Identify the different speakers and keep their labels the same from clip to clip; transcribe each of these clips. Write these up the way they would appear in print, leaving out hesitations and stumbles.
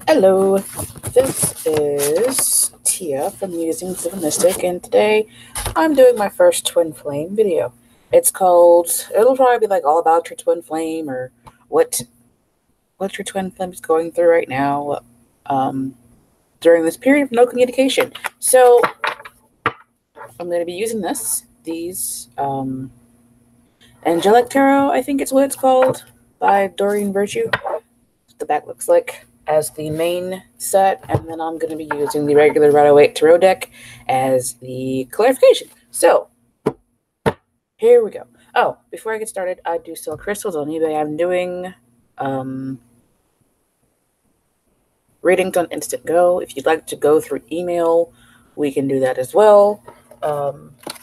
Speaker 1: Hello, this is Tia from Musings of a Mystic, and today I'm doing my first twin flame video. It'll probably be like all about your twin flame or what your twin flame is going through right now during this period of no communication. So I'm going to be using these Angelic Tarot, I think it's what it's called, by Doreen Virtue. The back looks like as the main set, and then I'm going to be using the regular Rider-Waite Tarot deck as the clarification. So, here we go. Oh, before I get started, I do sell crystals on eBay. I'm doing readings on Instant Go. If you'd like to go through email, we can do that as well.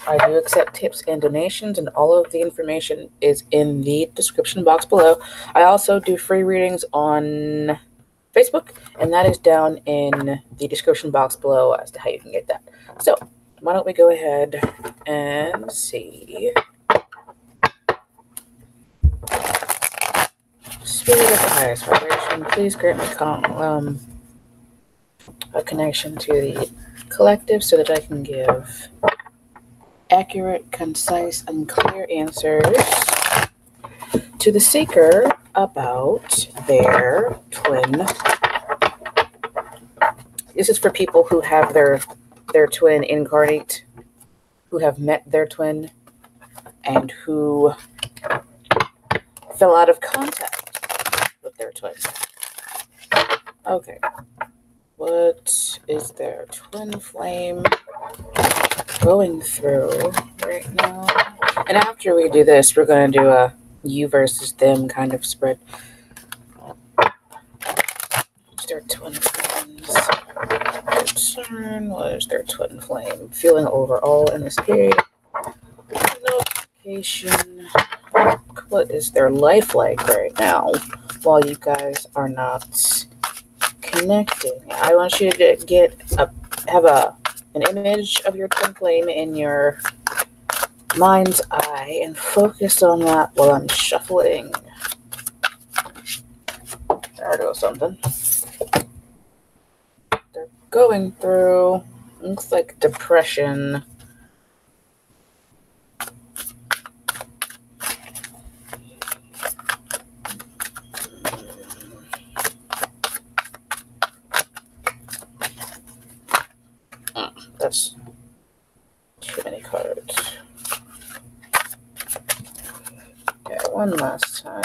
Speaker 1: I do accept tips and donations, and all of the information is in the description box below. I also do free readings on Facebook, and that is down in the description box below as to how you can get that. So, why don't we go ahead and see. Spirit of the highest vibration, please grant me a connection to the collective so that I can give accurate, concise, and clear answers to the seeker about their twin. This is for people who have their twin incarnate, who have met their twin, and who fell out of contact with their twin. Okay. What is their twin flame going through right now? And after we do this, we're going to do a you versus them kind of spread. What's their twin flame's concern? What is their twin flame feeling overall in this period? Notification. What is their life like right now while you guys are not connecting? I want you to have an image of your twin flame in your mind's eye and focus on that while I'm shuffling. There goes something. They're going through, looks like depression. That's too many cards. Okay, one last time.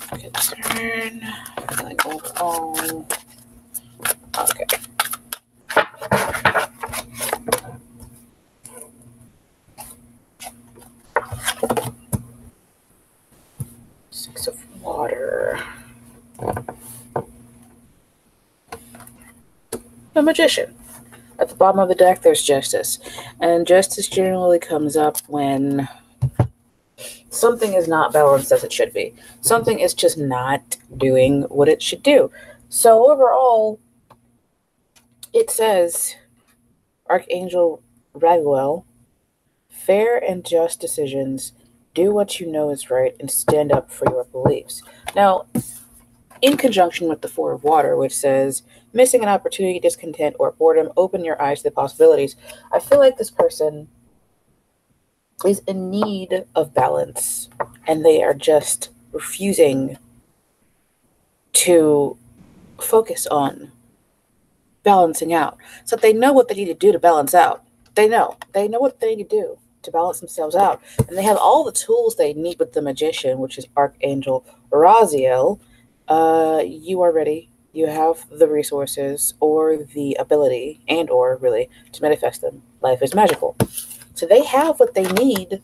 Speaker 1: Concern. Feeling overall. Okay. Six of water. The Magician. At the bottom of the deck, there's Justice. And Justice generally comes up when something is not balanced as it should be. Something is just not doing what it should do. So overall, it says, Archangel Raguel, fair and just decisions, do what you know is right, and stand up for your beliefs. Now, in conjunction with the Four of Water, which says, missing an opportunity, discontent, or boredom, open your eyes to the possibilities. I feel like this person is in need of balance, and they are just refusing to focus on balancing out. So they know what they need to do to balance out. They know what they need to do to balance themselves out. And they have all the tools they need with the Magician, which is Archangel Raziel. You are ready. You have the resources or the ability or really to manifest them. Life is magical. So they have what they need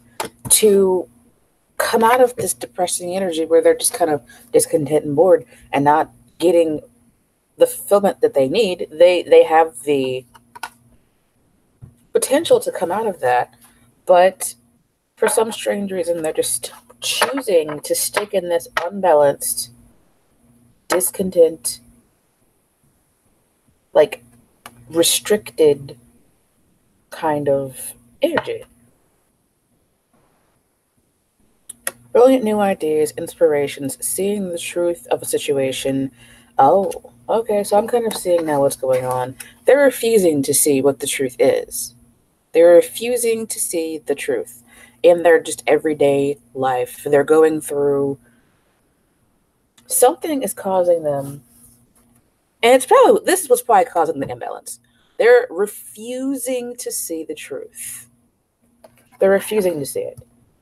Speaker 1: to come out of this depressing energy where they're just kind of discontent and bored and not getting the fulfillment that they need. They have the potential to come out of that, but for some strange reason, they're just choosing to stick in this unbalanced, discontent, like restricted kind of energy. Brilliant new ideas, inspirations, seeing the truth of a situation. Oh, okay, so I'm kind of seeing now what's going on. They're refusing to see what the truth is. They're refusing to see the truth in their just everyday life. They're going through something is causing them, and it's probably this is what's probably causing the imbalance. They're refusing to see the truth. They're refusing to see it.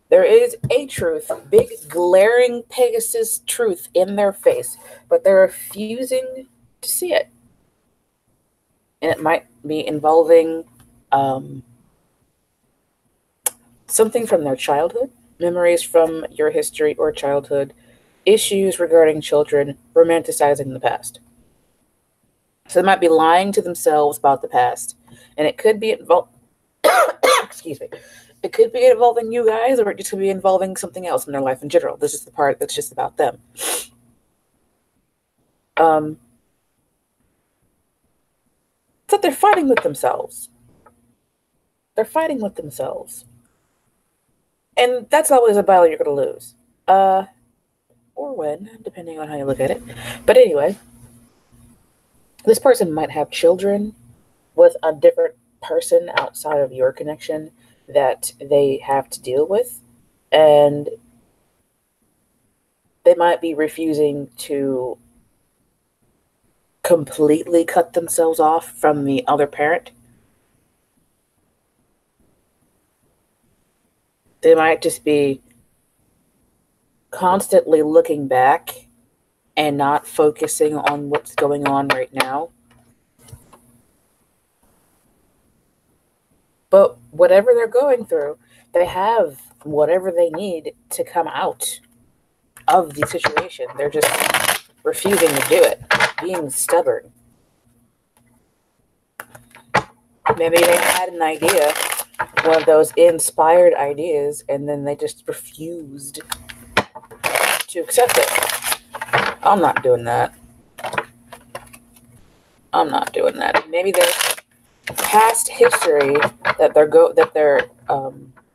Speaker 1: There is a truth, big glaring Pegasus truth in their face, but they're refusing to see it. And it might be involving something from their childhood, memories from your history or childhood, issues regarding children, romanticizing the past. So they might be lying to themselves about the past, and it could be excuse me, it could be involving you guys, or it just could be involving something else in their life in general. This is the part that's just about them. So they're fighting with themselves. They're fighting with themselves. And that's always a battle you're going to lose. Or win, depending on how you look at it. But anyway, this person might have children with a different person outside of your connection that they have to deal with. And they might be refusing to completely cut themselves off from the other parent. They might just be constantly looking back and not focusing on what's going on right now. But whatever they're going through, they have whatever they need to come out of the situation. They're just refusing to do it, being stubborn. Maybe they had an idea, one of those inspired ideas, and then they just refused to accept it. I'm not doing that. I'm not doing that. Maybe there's past history that they're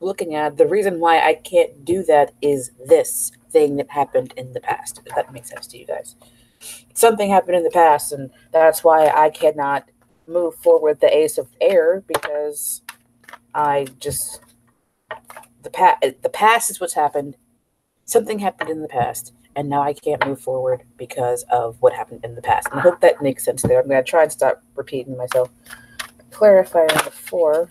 Speaker 1: looking at. The reason why I can't do that is this thing that happened in the past. If that makes sense to you guys. Something happened in the past, and that's why I cannot move forward the Ace of Air, because the past is what's happened. Something happened in the past, and now I can't move forward because of what happened in the past. And I hope that makes sense there. I'm going to try and stop repeating myself. Clarifying the 4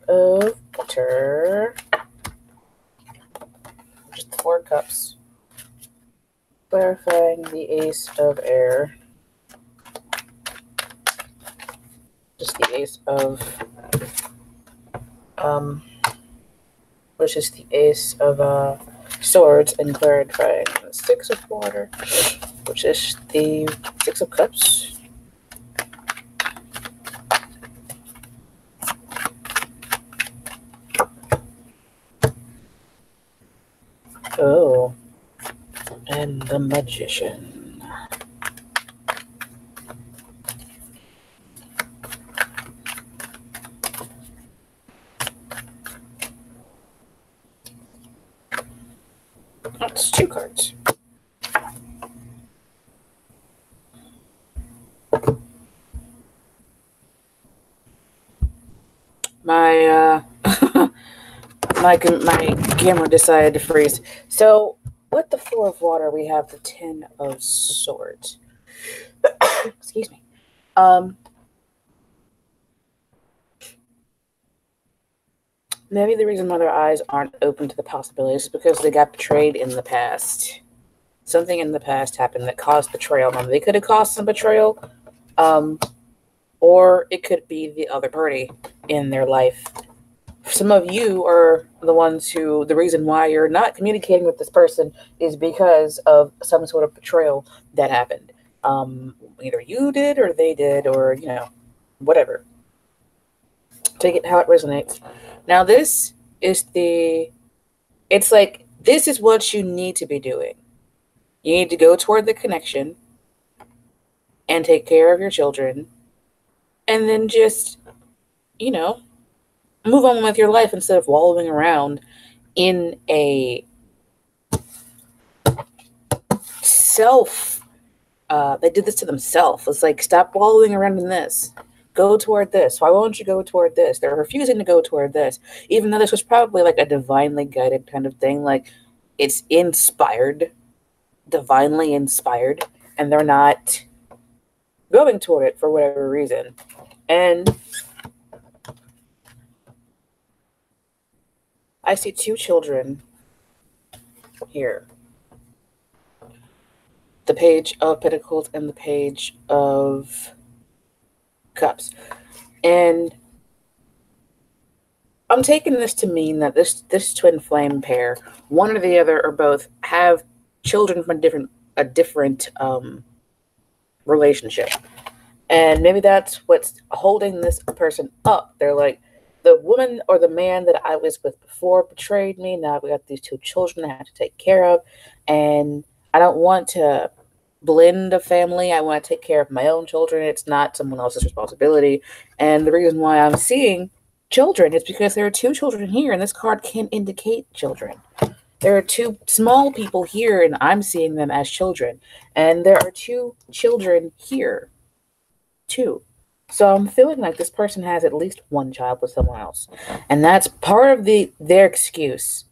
Speaker 1: of water. Just 4 cups. Clarifying the Ace of Air. Just the Ace of which is the Ace of Swords, and clarifying the 6 of water, which is the 6 of Cups. Oh, and the Magician. That's 2 cards. My my camera decided to freeze. So with the 4 of water, we have the 10 of swords. Excuse me. Maybe the reason why their eyes aren't open to the possibilities is because they got betrayed in the past. Something in the past happened that caused betrayal. Now, they could have caused some betrayal, or it could be the other party in their life. Some of you are the ones who, the reason why you're not communicating with this person is because of some sort of betrayal that happened. Either you did or they did, or, whatever. Take it how it resonates. Now, this is it's like, this is what you need to be doing. You need to go toward the connection and take care of your children, and then just, move on with your life instead of wallowing around in a self, they did this to themselves. It's like, stop wallowing around in this. Go toward this. Why won't you go toward this? They're refusing to go toward this, even though this was probably like a divinely guided kind of thing. Like, it's inspired, divinely inspired, and they're not going toward it for whatever reason. And I see two children here. The Page of Pentacles and the Page of Cups. And I'm taking this to mean that this twin flame pair, one or the other or both, have children from a different relationship. And maybe that's what's holding this person up. They're like, the woman or the man that I was with before betrayed me. Now we got these two children I have to take care of. And I don't want to blend a family. I want to take care of my own children. It's not someone else's responsibility. And the reason why I'm seeing children is because there are two children here, and this card can indicate children. There are two small people here, and I'm seeing them as children. And there are two children here, too. So I'm feeling like this person has at least one child with someone else. And that's part of their excuse.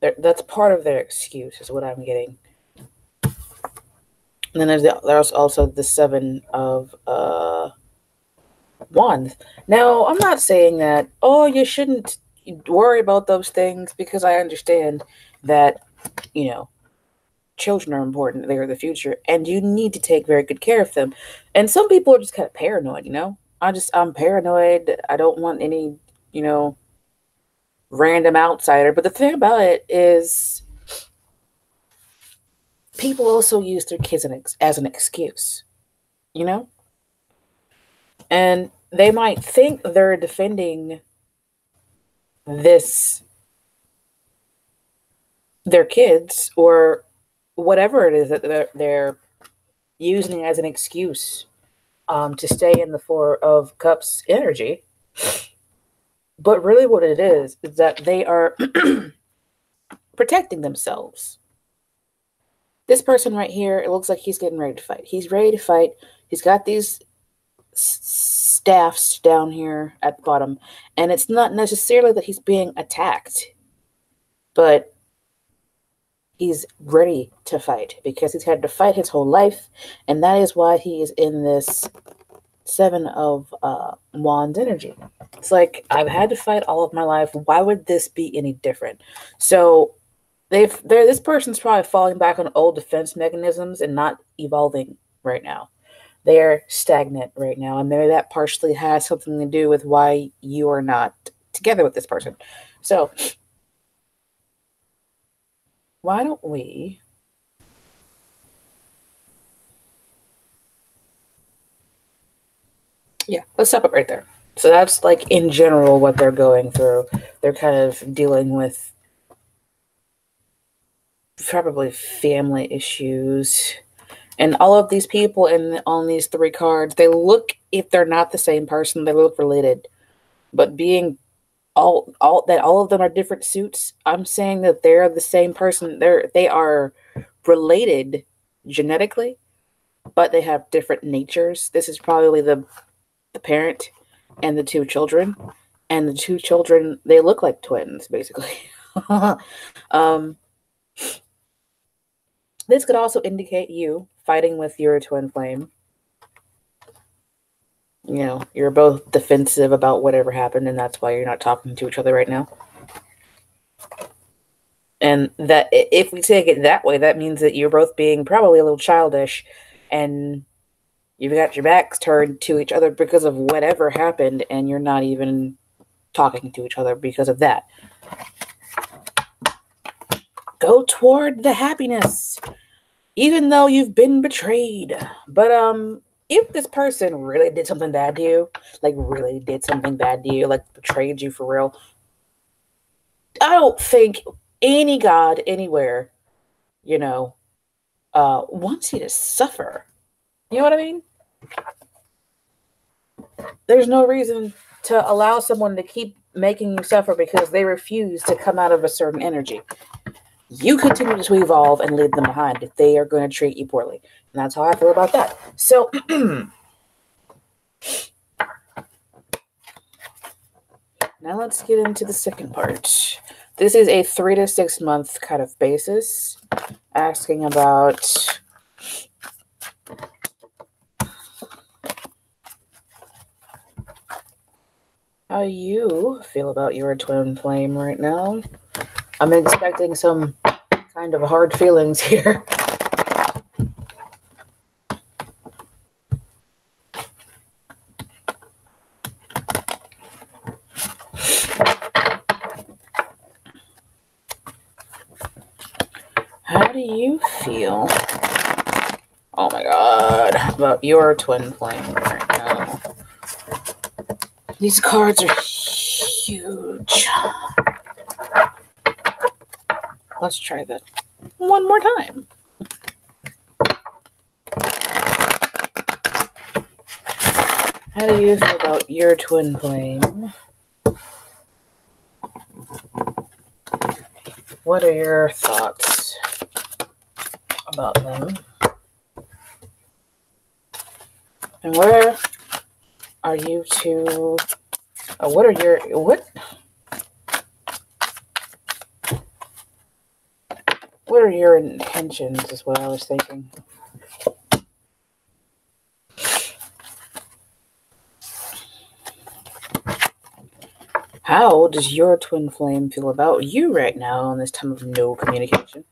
Speaker 1: That's part of their excuse, is what I'm getting. And then there's also the Seven of Wands. Now, I'm not saying that, oh, you shouldn't worry about those things, because I understand that, children are important. They are the future, and you need to take very good care of them. And some people are just kind of paranoid, I'm paranoid. I don't want any, random outsider. But the thing about it is, people also use their kids as an excuse, and they might think they're defending their kids, or whatever it is that they're using as an excuse to stay in the Four of Cups energy. But really what it is that they are protecting themselves. This person right here, it looks like he's getting ready to fight. He's ready to fight. He's got these staffs down here at the bottom. And it's not necessarily that he's being attacked, but he's ready to fight, because he's had to fight his whole life. And that is why he is in this Seven of Wands energy. It's like, I've had to fight all of my life. Why would this be any different? So this person's probably falling back on old defense mechanisms and not evolving right now. They're stagnant right now, and maybe that partially has something to do with why you are not together with this person. So why don't we let's stop it right there. So that's like in general what they're going through. They're kind of dealing with probably family issues. And all of these people on these three cards, they look, if they're not the same person, they look related. But being all of them are different suits, I'm saying that they're the same person. They are related genetically, but they have different natures. This is probably the parent and the two children. And the two children, they look like twins, basically. This could also indicate you fighting with your twin flame. You're both defensive about whatever happened, and that's why you're not talking to each other right now. And that, if we take it that way, that means that you're both being probably a little childish, and you've got your backs turned to each other because of whatever happened, and you're not even talking to each other because of that. Go toward the happiness, even though you've been betrayed. But if this person really did something bad to you, like betrayed you for real, I don't think any god anywhere, wants you to suffer. You know what I mean? There's no reason to allow someone to keep making you suffer because they refuse to come out of a certain energy. You continue to evolve and leave them behind if they are going to treat you poorly. And that's how I feel about that. So, now let's get into the second part. This is a 3 to 6 month kind of basis, asking about how you feel about your twin flame right now. I'm expecting some kind of hard feelings here. How do you feel, oh my god, about your twin flame right now? These cards are huge. Let's try that one more time. How do you feel about your twin flame? What are your thoughts about them? And where are you two? What are your intentions is what I was thinking. How does your twin flame feel about you right now in this time of no communication?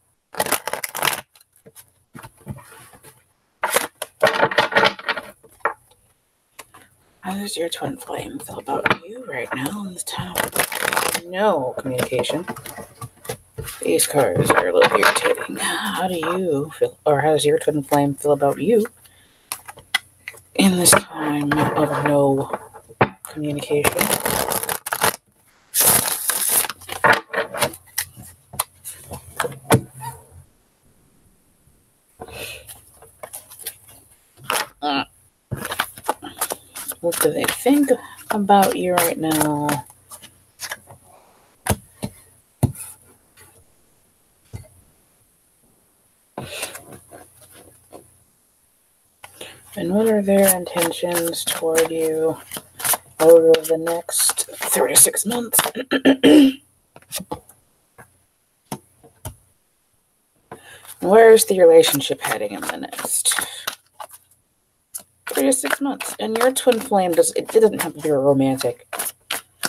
Speaker 1: How does your twin flame feel about you right now in this time of no communication? These cards are a little irritating. How do you feel, or how does your twin flame feel about you in this time of no communication? What do they think about you right now? And what are their intentions toward you over the next 3 to 6 months? Where's the relationship heading in the next 3 to 6 months? And your twin flame it doesn't have to be romantic.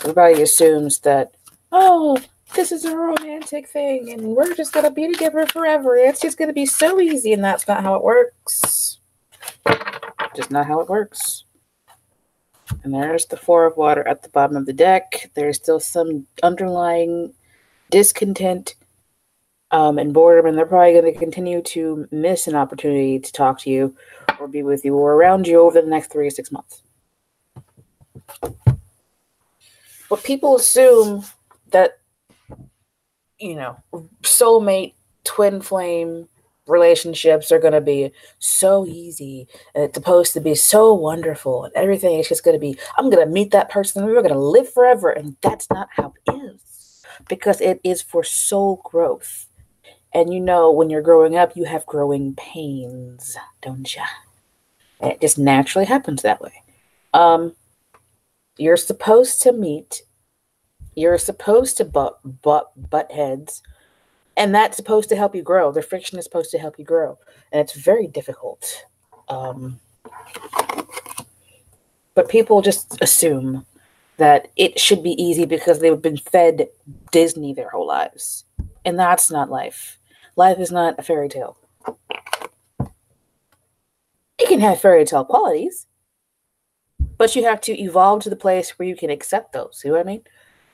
Speaker 1: Everybody assumes that, oh, this is a romantic thing and we're just going to be together forever. It's just going to be so easy, and that's not how it works. Just not how it works. And there's the Four of Water at the bottom of the deck. There's still some underlying discontent and boredom, and they're probably going to continue to miss an opportunity to talk to you or be with you or around you over the next 3 to 6 months. But people assume that, soulmate, twin flame relationships are going to be so easy, and it's supposed to be so wonderful, and everything is just going to be, I'm going to meet that person and we're going to live forever. And that's not how it is, because it is for soul growth. And when you're growing up, you have growing pains, don't you? And it just naturally happens that way. You're supposed to meet, you're supposed to butt heads, and that's supposed to help you grow. The friction is supposed to help you grow. And it's very difficult. But people just assume that it should be easy because they've been fed Disney their whole lives. And that's not life. Life is not a fairy tale. It can have fairy tale qualities, but you have to evolve to the place where you can accept those. See what I mean?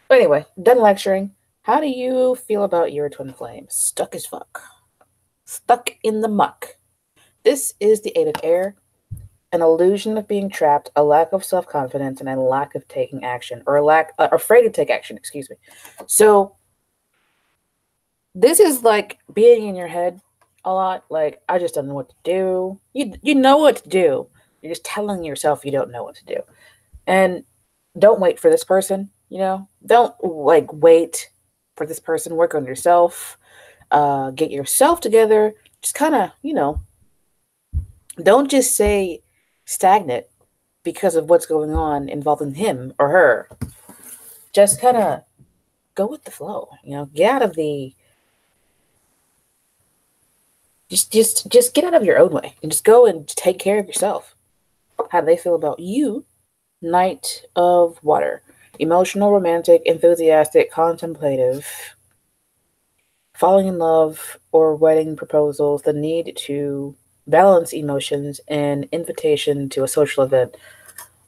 Speaker 1: But anyway, done lecturing. How do you feel about your twin flame? Stuck as fuck. Stuck in the muck. This is the Eight of Air. An illusion of being trapped, a lack of self-confidence, and a lack of taking action. Or afraid to take action, excuse me. So, this is like being in your head a lot. Like, I just don't know what to do. You know what to do. You're just telling yourself you don't know what to do. And don't wait for this person. Don't like wait for this person. Work on yourself. Get yourself together. Just kind of, don't just say stagnant because of what's going on involving him or her. Just kind of go with the flow. Get out of the just get out of your own way and just go and take care of yourself. How do they feel about you? Knight of Water. Emotional, romantic, enthusiastic, contemplative, falling in love or wedding proposals, the need to balance emotions, and invitation to a social event.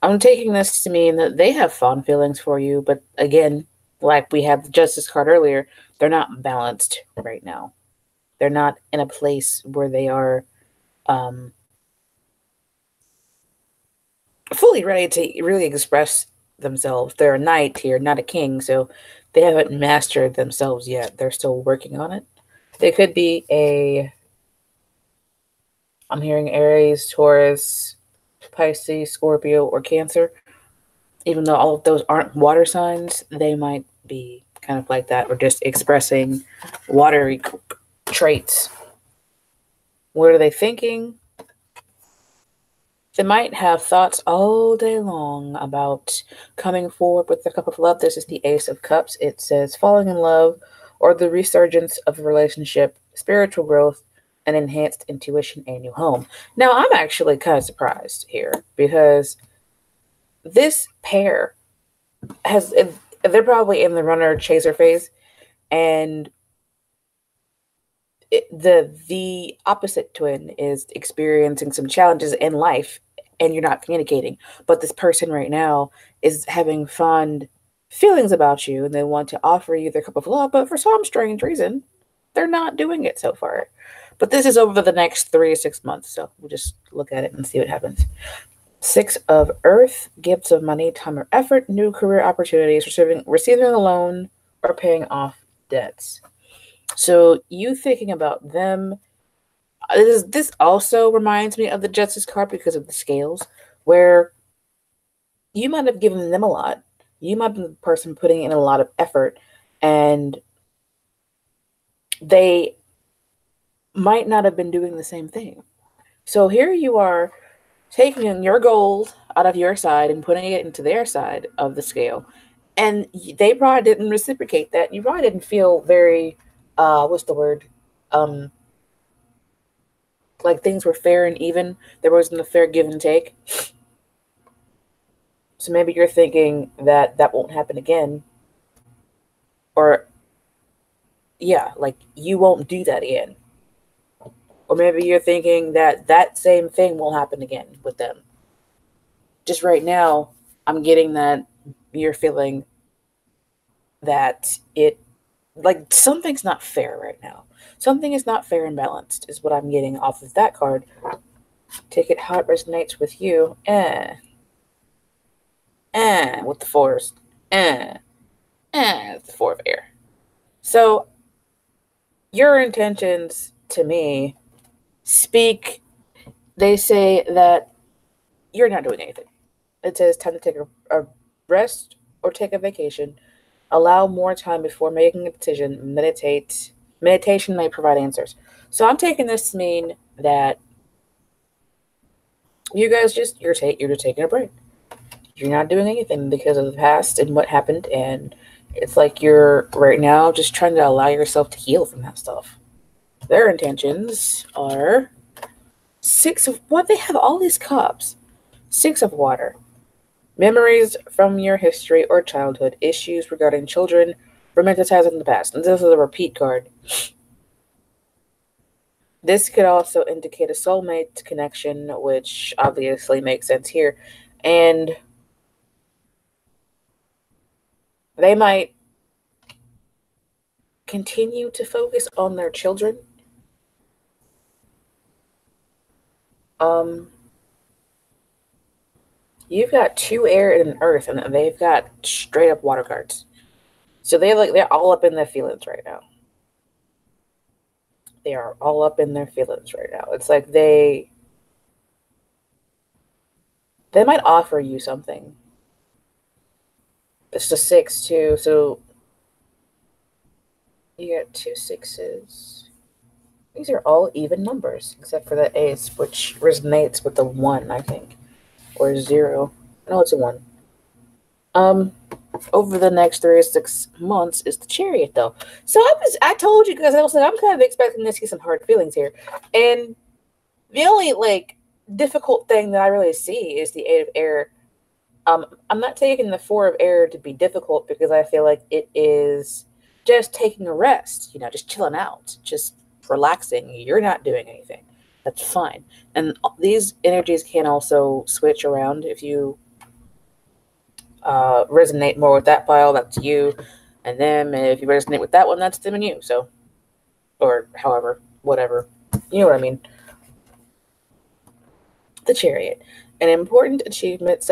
Speaker 1: I'm taking this to mean that they have fond feelings for you, but again, like we had the Justice card earlier, they're not balanced right now. They're not in a place where they are um, fully ready to really express themselves. They're a knight here, not a king, so they haven't mastered themselves yet. They're still working on it. They could be I'm hearing Aries, Taurus, Pisces, Scorpio, or Cancer. Even though all of those aren't water signs, they might be kind of like that, or just expressing watery traits. What are they thinking? They might have thoughts all day long about coming forward with the cup of love. This is the Ace of Cups. It says falling in love or the resurgence of a relationship, spiritual growth, and enhanced intuition, a new home. Now, I'm actually kind of surprised here because this pair they're probably in the runner chaser phase, and the opposite twin is experiencing some challenges in life and you're not communicating, but this person right now is having fond feelings about you and they want to offer you their cup of love, but for some strange reason they're not doing it so far. But this is over the next 3 to 6 months, so we'll just look at it and see what happens. 6 of Earth, gifts of money, time, or effort, new career opportunities, receiving a loan, or paying off debts. So you thinking about them, this also reminds me of the Justice card because of the scales, where you might have given them a lot. You might be the person putting in a lot of effort, and they might not have been doing the same thing. So here you are taking your gold out of your side and putting it into their side of the scale. And they probably didn't reciprocate that. You probably didn't feel very, what's the word? Um, like things were fair and even. There wasn't a fair give and take. So maybe you're thinking that that won't happen again. Or, yeah, like you won't do that again. Or maybe you're thinking that that same thing will happen again with them. Just right now, I'm getting that you're feeling that like something's not fair right now. Something is not fair and balanced, is what I'm getting off of that card. Take it how it resonates with you. With the fours. The four of air. So your intentions to me speak. They say that you're not doing anything. It says time to take a rest or take a vacation. Allow more time before making a decision. Meditate. Meditation may provide answers. So I'm taking this to mean that you guys you're just taking a break. You're not doing anything because of the past and what happened, and it's like you're right now just trying to allow yourself to heal from that stuff. Their intentions are 6 of what, they have all these cups. 6 of water. Memories from your history or childhood, issues regarding children, romanticizing the past. And this is a repeat card. This could also indicate a soulmate connection, which obviously makes sense here. And they might continue to focus on their children. Um, you've got 2 air and an earth, and they've got straight up water cards. So they're all up in their feelings right now. They are all up in their feelings right now. It's like they might offer you something. It's the 6 too, so you get 2 6s. These are all even numbers, except for the ace, which resonates with the 1, I think. Or 0. No, it's a 1. Over the next 3 to 6 months is the chariot, though. So I told you guys, I was like, I'm kind of expecting to see some hard feelings here. And the only, like, difficult thing that I really see is the 8 of air. I'm not taking the 4 of air to be difficult because I feel like it is just taking a rest, just chilling out, just relaxing. You're not doing anything. That's fine. And these energies can also switch around. If you resonate more with that pile, that's you and them. And if you resonate with that one, that's them and you. So, or however, whatever. You know what I mean? The chariot. An important achievement,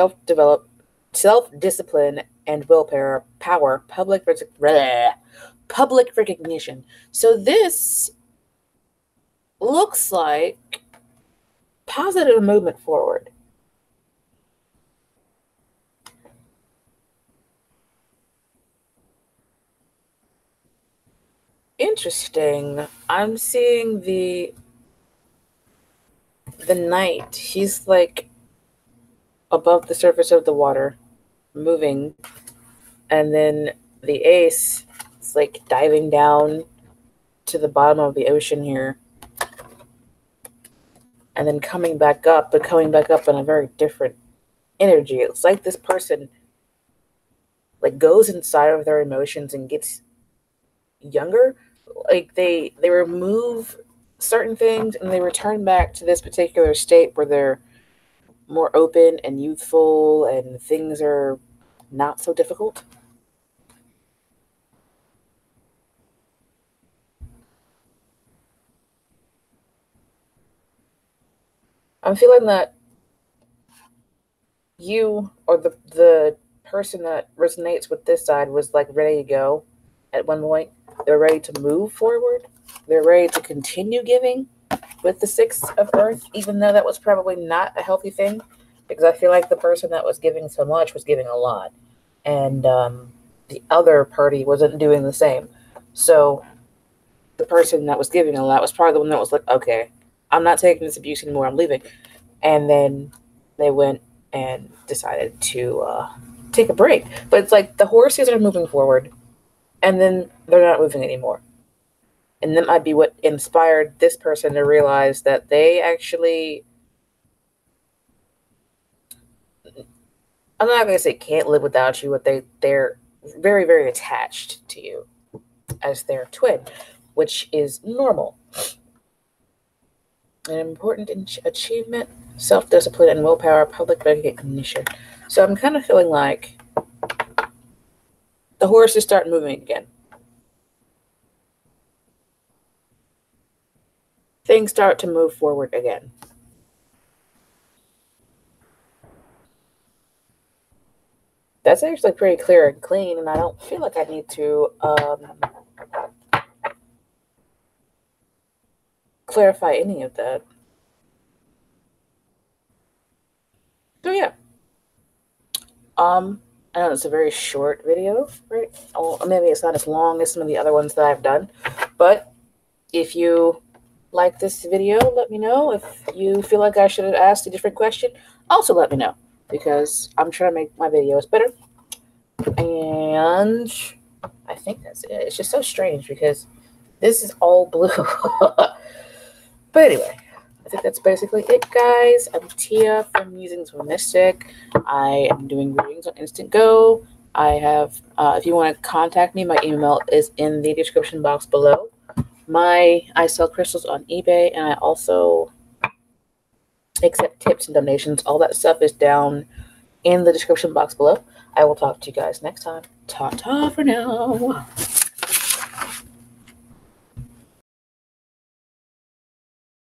Speaker 1: self-discipline, and willpower, public recognition. So this looks like positive movement forward. Interesting. I'm seeing the knight. He's like above the surface of the water, moving, and then the ace is like diving down to the bottom of the ocean here, and then coming back up, but coming back up in a very different energy. It's like this person like goes inside of their emotions and gets younger. Like they remove certain things and they return back to this particular state where they're more open and youthful and things are not so difficult. I'm feeling that you or the person that resonates with this side was like ready to go at one point. They're ready to move forward. They're ready to continue giving with the 6 of earth, even though that was probably not a healthy thing, because I feel like the person that was giving so much was giving a lot, and the other party wasn't doing the same. So the person that was giving a lot was probably the one that was like, okay, I'm not taking this abuse anymore, I'm leaving. And then they went and decided to take a break. But it's like the horses are moving forward, and then they're not moving anymore. And that might be what inspired this person to realize that they actually, I'm not going to say can't live without you, but they're very, very attached to you as their twin, which is normal. An important achievement, self-discipline, and willpower, public recognition. So I'm kind of feeling like the horses start moving again. Things start to move forward again. That's actually pretty clear and clean, and I don't feel like I need to clarify any of that. So yeah. I know it's a very short video, right? Or maybe it's not as long as some of the other ones that I've done, but if you like this video, let me know. If you feel like I should have asked a different question, also let me know, because I'm trying to make my videos better. And I think that's it. It's just so strange because this is all blue. But anyway, I think that's basically it, guys. I'm Tia from Musings with Mystic. I am doing readings on Instant Go. I have, if you want to contact me, my email is in the description box below. I sell crystals on eBay, and I also accept tips and donations. All that stuff is down in the description box below. I will talk to you guys next time. Ta-ta for now.